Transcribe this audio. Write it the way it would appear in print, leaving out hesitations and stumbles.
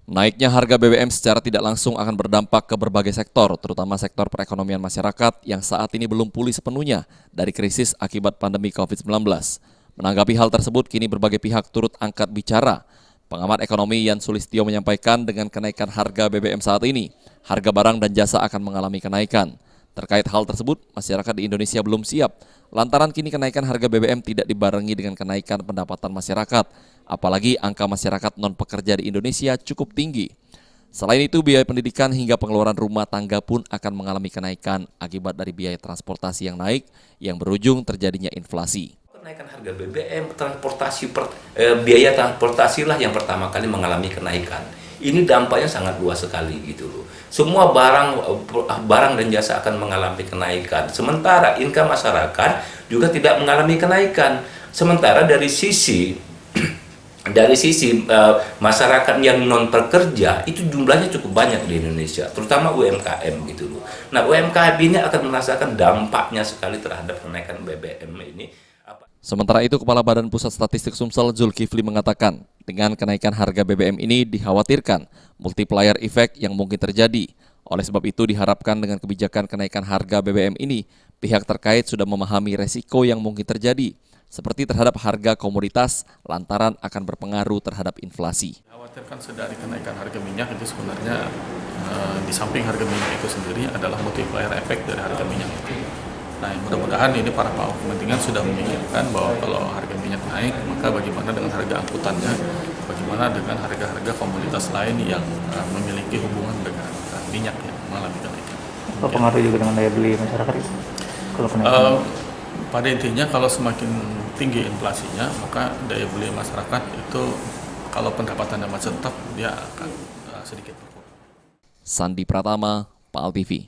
Naiknya harga BBM secara tidak langsung akan berdampak ke berbagai sektor, terutama sektor perekonomian masyarakat yang saat ini belum pulih sepenuhnya dari krisis akibat pandemi COVID-19. Menanggapi hal tersebut, kini berbagai pihak turut angkat bicara. Pengamat ekonomi Yan Sulistyo menyampaikan dengan kenaikan harga BBM saat ini, harga barang dan jasa akan mengalami kenaikan. Terkait hal tersebut, masyarakat di Indonesia belum siap, lantaran kini kenaikan harga BBM tidak dibarengi dengan kenaikan pendapatan masyarakat, apalagi angka masyarakat non-pekerja di Indonesia cukup tinggi. Selain itu, biaya pendidikan hingga pengeluaran rumah tangga pun akan mengalami kenaikan akibat dari biaya transportasi yang naik yang berujung terjadinya inflasi. Kenaikan harga BBM, biaya transportasi lah yang pertama kali mengalami kenaikan. Ini dampaknya sangat luas sekali gitu loh. Semua barang dan jasa akan mengalami kenaikan. Sementara income masyarakat juga tidak mengalami kenaikan. Sementara dari sisi masyarakat yang non pekerja itu jumlahnya cukup banyak di Indonesia, terutama UMKM gitu loh. Nah, UMKM ini akan merasakan dampaknya sekali terhadap kenaikan BBM ini. Sementara itu, Kepala Badan Pusat Statistik Sumsel Zulkifli mengatakan, dengan kenaikan harga BBM ini dikhawatirkan multiplier effect yang mungkin terjadi. Oleh sebab itu diharapkan dengan kebijakan kenaikan harga BBM ini, pihak terkait sudah memahami resiko yang mungkin terjadi, seperti terhadap harga komoditas lantaran akan berpengaruh terhadap inflasi. Khawatirkan sedari kenaikan harga minyak itu sebenarnya di samping harga minyak itu sendiri adalah multiplier effect dari harga minyak itu. Nah, mudah-mudahan ini para pemangku kepentingan sudah memikirkan bahwa kalau harga minyak naik, maka bagaimana dengan harga angkutannya, bagaimana dengan harga-harga komoditas lain yang memiliki hubungan dengan minyak yang mengalami kenaikan. Apa pengaruh juga dengan daya beli masyarakat itu? Kalau kenaikan? Pada intinya kalau semakin tinggi inflasinya, maka daya beli masyarakat itu kalau pendapatannya masih tetap, dia akan sedikit berkurang. Sandi Pratama, PAL TV.